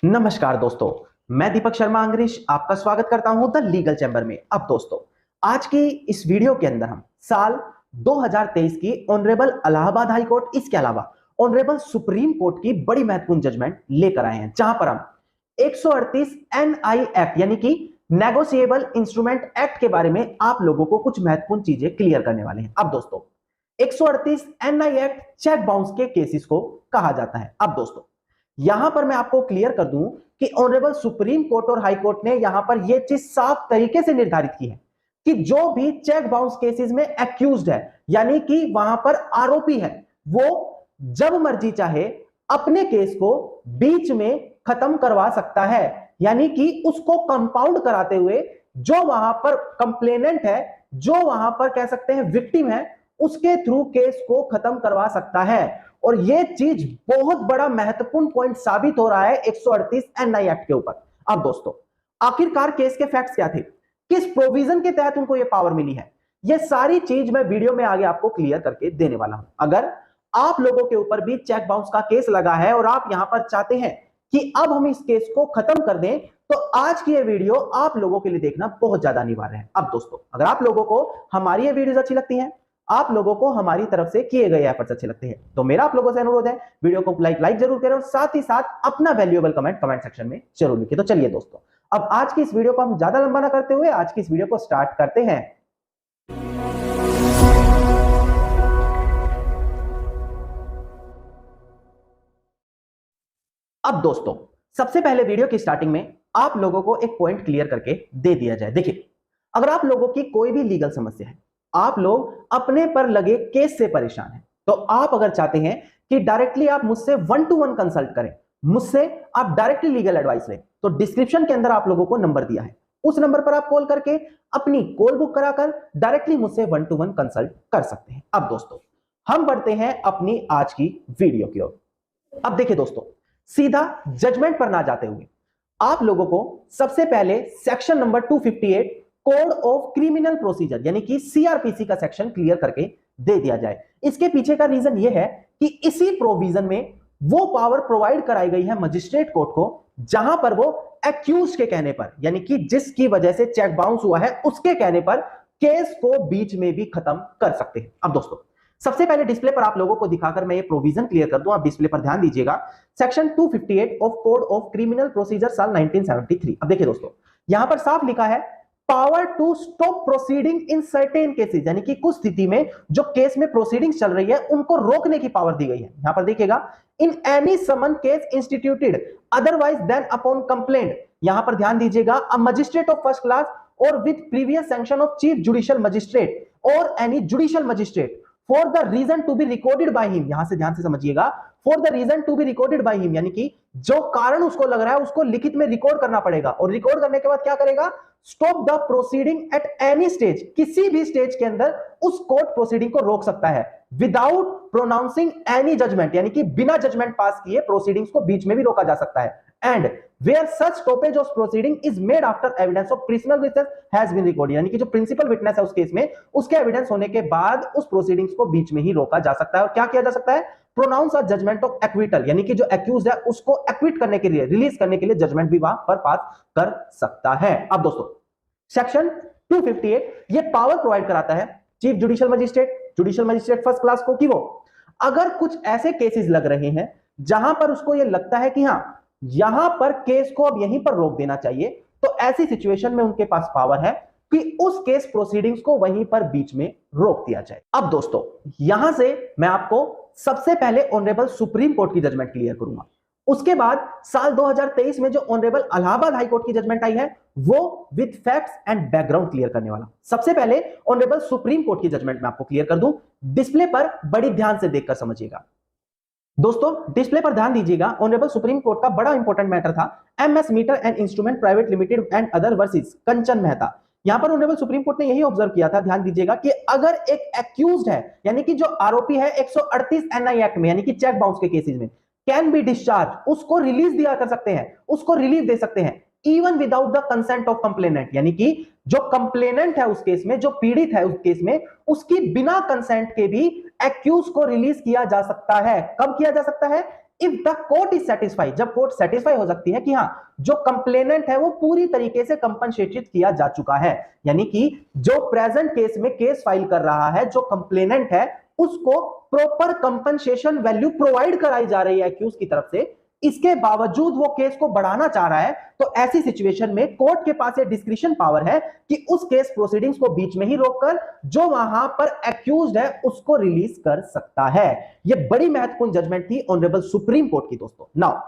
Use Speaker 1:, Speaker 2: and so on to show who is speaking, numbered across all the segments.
Speaker 1: नमस्कार दोस्तों, मैं दीपक शर्मा अंग्रेज आपका स्वागत करता हूं द लीगल चैम्बर में। अब दोस्तों, आज की इस वीडियो के अंदर हम साल 2023 की ऑनरेबल इलाहाबाद हाई कोर्ट, इसके अलावा ऑनरेबल सुप्रीम कोर्ट की बड़ी महत्वपूर्ण जजमेंट लेकर आए हैं, जहां पर हम 138 एनआई एक्ट यानी कि नेगोशिएबल इंस्ट्रूमेंट एक्ट के बारे में आप लोगों को कुछ महत्वपूर्ण चीजें क्लियर करने वाले हैं। अब दोस्तों, 138 एनआई एक्ट चेक बाउंस के केसेस को कहा जाता है। अब दोस्तों, यहां पर मैं आपको क्लियर कर दूं कि ऑनरेबल सुप्रीम कोर्ट और हाई कोर्ट ने यहां पर यह चीज साफ तरीके से निर्धारित की है कि जो भी चेक बाउंस केसेस में एक्यूज्ड है, यानी कि वहां पर आरोपी है, वो जब मर्जी चाहे अपने केस को बीच में खत्म करवा सकता है। यानी कि उसको कंपाउंड कराते हुए जो वहां पर कंप्लेनेंट है, जो वहां पर कह सकते हैं विक्टिम है, उसके थ्रू केस को खत्म करवा सकता है। और यह चीज बहुत बड़ा महत्वपूर्ण पॉइंट साबित हो रहा है 138 एनआई एक्ट के ऊपर। अब दोस्तों, आखिरकार केस के फैक्ट्स क्या थे, किस प्रोविजन के तहत उनको यह पावर मिली है, यह सारी चीज मैं वीडियो में आगे आपको क्लियर करके देने वाला हूं। अगर आप लोगों के ऊपर भी चेक बाउंस का केस लगा है और आप यहां पर चाहते हैं कि अब हम इस केस को खत्म कर दें, तो आज की यह वीडियो आप लोगों के लिए देखना बहुत ज्यादा अनिवार्य है। अब दोस्तों, अगर आप लोगों को हमारी ये वीडियोस अच्छी लगती हैं, आप लोगों को हमारी तरफ से किए गए एफर्ट्स अच्छे लगते हैं, तो मेरा आप लोगों से अनुरोध है, वीडियो को लाइक जरूर करें और साथ ही साथ अपना वैल्यूएबल कमेंट सेक्शन में जरूर लिखिए। तो चलिए दोस्तों, अब आज की इस वीडियो को हम ज्यादा लंबा ना करते हुए आज की इस वीडियो को स्टार्ट करते हैं। अब दोस्तों, सबसे पहले वीडियो की स्टार्टिंग में आप लोगों को एक पॉइंट क्लियर करके दे दिया जाए। देखिए, अगर आप लोगों की कोई भी लीगल समस्या है, आप लोग अपने पर लगे केस से परेशान हैं, तो आप अगर चाहते हैं कि डायरेक्टली आप मुझसे 1-to-1 कंसल्ट करें, मुझसे आप डायरेक्टली लीगल एडवाइस लें, तो डिस्क्रिप्शन के अंदर आप लोगों को नंबर दिया है, उस नंबर पर आप कॉल करके अपनी कॉल बुक कराकर डायरेक्टली मुझसे 1-to-1 कंसल्ट कर सकते हैं। अब दोस्तों, हम बढ़ते हैं अपनी आज की वीडियो की ओर। अब देखिए दोस्तों, सीधा जजमेंट पर ना जाते हुए आप लोगों को सबसे पहले section number 258 code of criminal procedure यानी कि सीआरपीसी का सेक्शन क्लियर करके दे दिया जाए। इसके पीछे का रीजन यह है कि इसी प्रोविजन में वो पावर प्रोवाइड कराई गई है मजिस्ट्रेट कोर्ट को, जहां पर वो एक्यूज के कहने पर, यानी कि जिसकी वजह से चेक बाउंस हुआ है, उसके कहने पर केस को बीच में भी खत्म कर सकते हैं। अब दोस्तों, सबसे पहले डिस्प्ले पर आप लोगों को दिखाकर मैं ये प्रोविजन क्लियर कर दूं, आप डिस्प्ले पर ध्यान दीजिएगा। Section 258 of code of criminal procedure साल 1973। अब देखिए दोस्तों, यहां पर साफ लिखा है power to stop proceeding in certain cases, यानी कि कुछ स्थिति में जो केस में प्रोसीडिंग्स चल रही है उनको रोकने की पावर दी गई है। यहां पर देखिएगा, in any summon case instituted otherwise than upon complaint, यहां पर ध्यान दीजिएगा, a magistrate of first class और with previous sanction of chief judicial magistrate और any judicial magistrate for the reason to be recorded by him, यहां से ध्यान से समझिएगा, for the reason to be recorded by him, यानी कि जो कारण उसको लग रहा है उसको लिखित में रिकॉर्ड करना पड़ेगा, और रिकॉर्ड करने के बाद क्या करेगा, stop the proceeding at any stage, किसी भी स्टेज के अंदर उस कोर्ट प्रोसीडिंग को रोक सकता है, विदाउट प्रोनाउंसिंग एनी जजमेंट, यानी कि बिना जजमेंट पास किए प्रोसीडिंग्स को बीच में भी रोका जा सकता है। And where such stoppage of proceeding is made after evidence of principal witness has been recorded, यानी कि जो प्रिंसिपल विटनेस है उस केस में, उसके एविडेंस होने के बाद उस प्रोसीडिंग्स को बीच में ही रोका जा सकता है। और क्या किया जा सकता है, pronounce a judgement of acquittal, यानी कि जो एक्यूज है उसको एक्विट करने के लिए, रिलीज करने के लिए जजमेंट भी वहां पर पास कर सकता है। अब दोस्तों, सेक्शन 258 ये पावर प्रोवाइड कराता है chief judicial magistrate first class को, कि वो अगर कुछ ऐसे केसेस लग रहे हैं जहां पर उसको ये लगता है कि हां, यहां पर केस को अब यहीं पर रोक देना चाहिए, तो ऐसी सिचुएशन में उनके पास पावर है कि उस केस प्रोसीडिंग्स को वहीं पर बीच में रोक दिया जाए। अब दोस्तों, यहां से मैं आपको सबसे पहले ऑनरेबल सुप्रीम कोर्ट की जजमेंट क्लियर करूंगा, उसके बाद साल 2023 में जो ऑनरेबल इलाहाबाद हाई कोर्ट की जजमेंट आई है वो with facts and background clear करने वाला। सबसे पहले ऑनरेबल सुप्रीम कोर्ट की जजमेंट मैं आपको क्लियर कर दूं, डिस्प्ले पर बड़ी ध्यान से देखकर समझिएगा। दोस्तों, डिस्प्ले पर ध्यान दीजिएगा, ऑनरेबल सुप्रीम कोर्ट का बड़ा इंपॉर्टेंट मैटर था MS meter and instrument private limited and other versus Kanchan Mehta. यहां पर ऑनरेबल सुप्रीम कोर्ट ने यही ऑब्जर्व किया था, ध्यान दीजिएगा, कि अगर एक एक्यूज्ड है, यानी कि जो आरोपी है 138 एनआई एक्ट में, यानी कि चेक बाउंस के केसेस में, कैन बी डिस्चार्ज, उसको रिलीज दिया कर सकते हैं, उसको रिलीफ दे सकते हैं, even without the consent of complainant, यानी कि जो कंप्लेनेंट है उस केस में, जो पीड़ित है उस केस में, उसकी बिना कंसेंट के भी एक्यूज को रिलीज किया जा सकता है। कब किया जा सकता है? If the court is satisfied, जब कोर्ट सेटिस्फाई हो सकती है कि हां जो कंप्लेनेंट है वो पूरी तरीके से कंपनसेटेड किया जा चुका है, यानी कि जो प्रेजेंट केस में केस फाइल कर रहा है जो कंप्लेनेंट है उसको प्रॉपर कंपनसेशन वैल्यू प्रोवाइड कराई जा रही है एक्यूज की तरफ से, इसके बावजूद वो केस को बढ़ाना चाह रहा है, तो ऐसी सिचुएशन में कोर्ट के पास ये डिस्क्रिशन पावर है कि उस केस प्रोसीडिंग्स को बीच में ही रोककर जो वहां पर एक्यूज्ड है उसको रिलीज कर सकता है। ये बड़ी महत्वपूर्ण जजमेंट थी ऑनरेबल सुप्रीम कोर्ट की दोस्तों। नाउ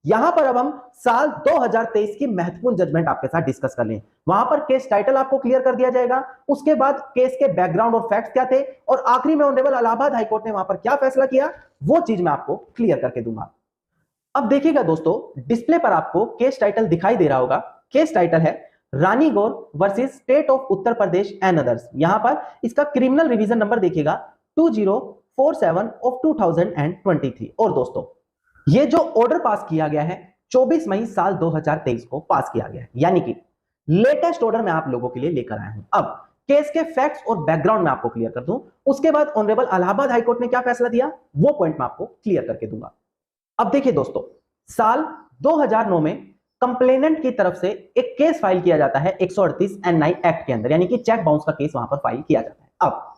Speaker 1: यहां पर अब हम साल 2023 की महत्वपूर्ण जजमेंट आपके साथ डिस्कस कर लें। वहां पर केस टाइटल आपको क्लियर कर दिया जाएगा, उसके बाद केस के बैकग्राउंड और फैक्ट्स क्या थे, और आखिरी में ऑनरेबल इलाहाबाद हाईकोर्ट ने वहां पर क्या फैसला किया वो चीज मैं आपको क्लियर करके दूंगा। अब देखिएगा दोस्तों, डिस्प्ले पर आपको केस टाइटल दिखाई दे रहा होगा। केस टाइटल है Rani Gaur versus state of Uttar Pradesh and others. यहां पर इसका क्रिमिनल रिवीजन नंबर देखिएगा 2047 ऑफ 2023। और दोस्तों ये जो ऑर्डर पास किया गया है 24 मई साल 2023 को पास किया गया है, यानी कि लेटेस्ट ऑर्डर मैं आप लोगों के लिए लेकर आया हूं। अब केस के फैक्ट्स और बैकग्राउंड में आपको क्लियर कर दूं, उसके बाद ऑनरेबल इलाहाबाद हाईकोर्ट ने क्या फैसला दिया वो पॉइंट मैं आपको क्लियर करके दूंगा। अब देखिए दोस्तों, साल 2009 में कंप्लेनेंट की तरफ से एक केस फाइल किया जाता है 138 N9 एक्ट के अंदर, यानी कि चेक बाउंस का केस वहां पर फाइल किया जाता है। अब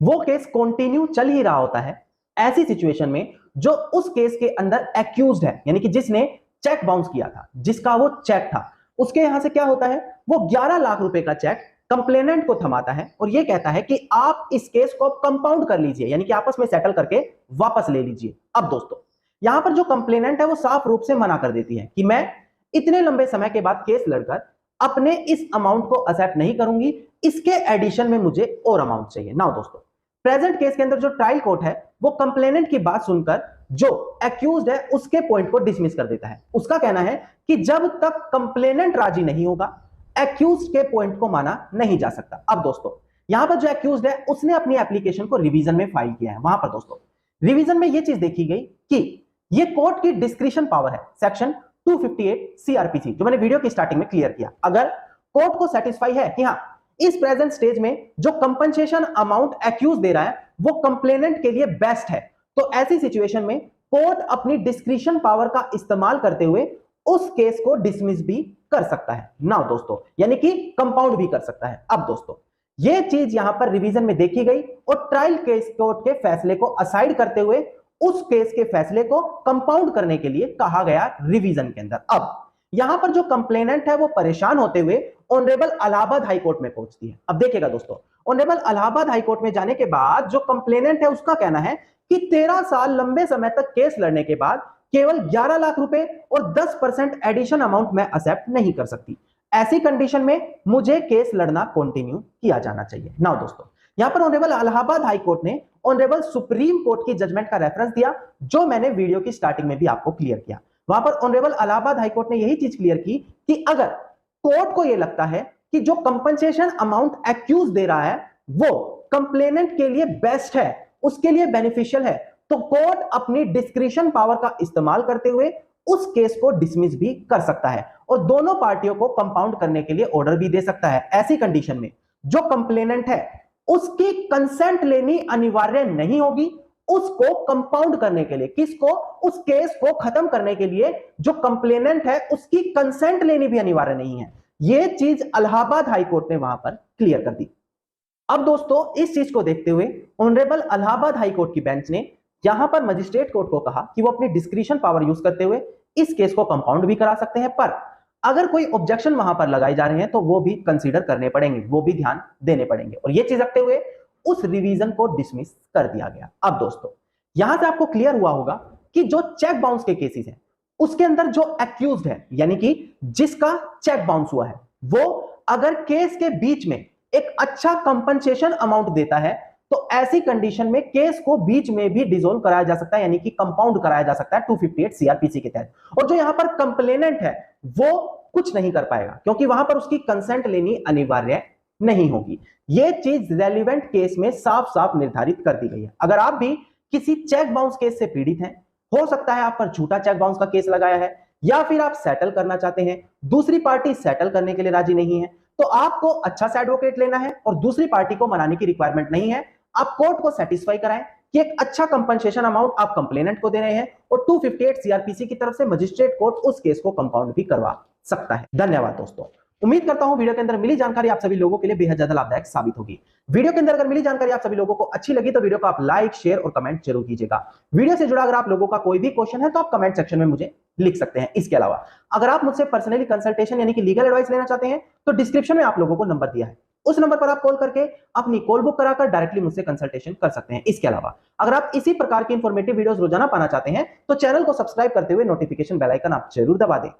Speaker 1: वो केस कंटिन्यू चल ही रहा होता है। ऐसी सिचुएशन में जो उस केस के अंदर एक्यूज्ड है, यानी कि जिसने चेक बाउंस किया था, जिसका वो चेक था, उसके यहां से क्या होता है, वो 11 लाख रुपए का चेक कंप्लेनेंट को थमाता है और ये कहता है कि आप इस केस को कंपाउंड कर लीजिए, यानी कि आपस में सेटल करके वापस ले लीजिए। अब दोस्तों यहां पर जो कंप्लेनेंट है वो साफ रूप से मना कर देती है कि मैं इतने लंबे समय के बाद केस लड़कर अपने इस अमाउंट को एक्सेप्ट नहीं करूंगी, इसके एडिशन में मुझे और अमाउंट चाहिए। नाउ दोस्तों प्रेजेंट केस के अंदर जो ट्रायल कोर्ट है वो कंप्लेनेंट की बात सुनकर जो एक्यूज्ड है उसके पॉइंट को डिसमिस कर देता है। उसका कहना है कि जब तक कंप्लेनेंट राजी नहीं होगा एक्यूज्ड के पॉइंट को माना नहीं जा सकता। अब दोस्तों यहां पर जो एक्यूज्ड है उसने अपनी एप्लीकेशन को रिवीजन में फाइल किया है। वहां पर दोस्तों रिवीजन में यह चीज देखी गई कि ये कोर्ट की डिस्क्रिशन पावर है, सेक्शन 258 सीआरपीसी, जो मैंने वीडियो की स्टार्टिंग में क्लियर किया। अगर कोर्ट को सेटिस्फाई है कि हां इस प्रेजेंट स्टेज में जो कंपनसेशन अमाउंट एक्यूज दे रहा है वो कंप्लेनेंट के लिए बेस्ट है, तो ऐसी सिचुएशन में कोर्ट अपनी डिस्क्रिशन पावर का इस्तेमाल करते हुए उस केस को डिसमिस भी कर सकता है। नाउ दोस्तों यानी कि कंपाउंड भी कर सकता है। अब दोस्तों यह चीज यहां पर रिवीजन में देखी गई और ट्रायल केस कोर्ट के फैसले को असाइड करते हुए उस केस के फैसले को कंपाउंड करने के लिए कहा गया रिवीजन के अंदर। अब यहां पर जो कंप्लेनेंट है वो परेशान होते हुए ऑनरेबल इलाहाबाद हाईकोर्ट में पहुंचती है। अब देखिएगा दोस्तों, ऑनरेबल इलाहाबाद हाईकोर्ट में जाने के बाद जो कंप्लेनेंट है उसका कहना है कि 13 साल लंबे समय तक केस लड़ने के बाद केवल 11 लाख रुपए और 10% एडिशन अमाउंट में एक्सेप्ट नहीं कर सकती। ऐसी कंडीशन में मुझे केस लड़ना कंटिन्यू किया जाना चाहिए। नाउ दोस्तों यहां पर ऑनरेबल इलाहाबाद हाईकोर्ट ने ऑनरेबल सुप्रीम कोर्ट की जजमेंट का रेफरेंस दिया, जो मैंने वीडियो की स्टार्टिंग में भी आपको क्लियर किया। वहां पर ऑनरेबल इलाहाबाद हाईकोर्ट ने यही चीज क्लियर की कि अगर कोर्ट को यह लगता है कि जो कंपनसेशन अमाउंट एक्यूज दे रहा है वो कंप्लेनेंट के लिए बेस्ट है, उसके लिए बेनिफिशियल है, तो कोर्ट अपनी डिस्क्रिशन पावर का इस्तेमाल करते हुए उस केस को डिसमिस भी कर सकता है और दोनों पार्टियों को कंपाउंड करने के लिए ऑर्डर भी दे सकता है। ऐसी कंडीशन में जो कंप्लेनेंट है उसकी कंसेंट लेनी अनिवार्य नहीं होगी उसको कंपाउंड करने के लिए, किसको, उस केस को खत्म करने के लिए जो कंप्लेनेंट है उसकी कंसेंट लेनी भी अनिवार्य नहीं है। यह चीज इलाहाबाद हाईकोर्ट ने वहां पर क्लियर कर दी। अब दोस्तों इस चीज को देखते हुए ऑनरेबल इलाहाबाद हाईकोर्ट की बेंच ने यहां पर मजिस्ट्रेट कोर्ट को कहा कि वो अपनी डिस्क्रिशन पावर यूज करते हुए इस केस को कंपाउंड भी करा सकते हैं, पर अगर कोई ऑब्जेक्शन वहां पर लगाए जा रहे हैं तो वो भी कंसीडर करने पड़ेंगे, वो भी ध्यान देने पड़ेंगे, और ये चीज रखते हुए उस रिवीजन को डिसमिस कर दिया गया। अब दोस्तों यहां से आपको क्लियर हुआ होगा कि जो चेक बाउंस के केसेस हैं उसके अंदर जो एक्यूज्ड है, यानी कि जिसका चेक बाउंस हुआ है, वो अगर केस के बीच में एक अच्छा कंपनसेशन अमाउंट देता है तो ऐसी कंडीशन में केस को बीच में भी डिसॉल्व कराया जा सकता है, यानी कि कंपाउंड कराया जा सकता है 258 सीआरपीसी के तहत। और जो यहां पर कंप्लेनेंट है वो कुछ नहीं कर पाएगा क्योंकि वहां पर उसकी कंसेंट लेनी अनिवार्य नहीं होगी। यह चीज रेलिवेंट केस में साफ साफ निर्धारित कर दी गई है। अगर आप भी किसी चेक बाउंस केस से पीड़ित हैं, हो सकता है आप पर झूठा चेक बाउंस का केस लगाया है या फिर आप सेटल करना चाहते हैं, दूसरी पार्टी सेटल करने के लिए राजी नहीं है, तो आपको अच्छा सा एडवोकेट लेना है और दूसरी पार्टी को मनाने की रिक्वायरमेंट नहीं है। आप कोर्ट को सेटिस्फाई कराएं कि एक अच्छा कंपनसेशन अमाउंट आप कंप्लेनेंट को दे रहे हैं और 258 सीआरपीसी की तरफ से मजिस्ट्रेट कोर्ट उस केस को कंपाउंड भी करवा सकता है। धन्यवाद दोस्तों। उम्मीद करता हूं वीडियो के अंदर मिली जानकारी आप सभी लोगों के लिए बेहद ज्यादा लाभदायक साबित होगी। वीडियो के अंदर अगर मिली जानकारी आप सभी लोगों को अच्छी लगी तो वीडियो को आप लाइक, शेयर और कमेंट जरूर कीजिएगा। वीडियो से जुड़ा अगर आप लोगों का कोई भी क्वेश्चन है तो आप कमेंट सेक्शन में मुझे लिख सकते हैं। इसके अलावा अगर आप मुझसे पर्सनली कंसल्टेशन यानी कि लीगल एडवाइस लेना चाहते हैं तो डिस्क्रिप्शन में आप लोगों को नंबर दिया है, उस नंबर पर आप कॉल करके अपनी कॉल बुक कराकर डायरेक्टली मुझसे कंसल्टेशन कर सकते हैं। इसके अलावा अगर आप इसी प्रकार की इंफॉर्मेटिव वीडियोस रोजाना पाना चाहते हैं तो चैनल को सब्सक्राइब करते हुए नोटिफिकेशन बेल आइकन आप जरूर दबा दें।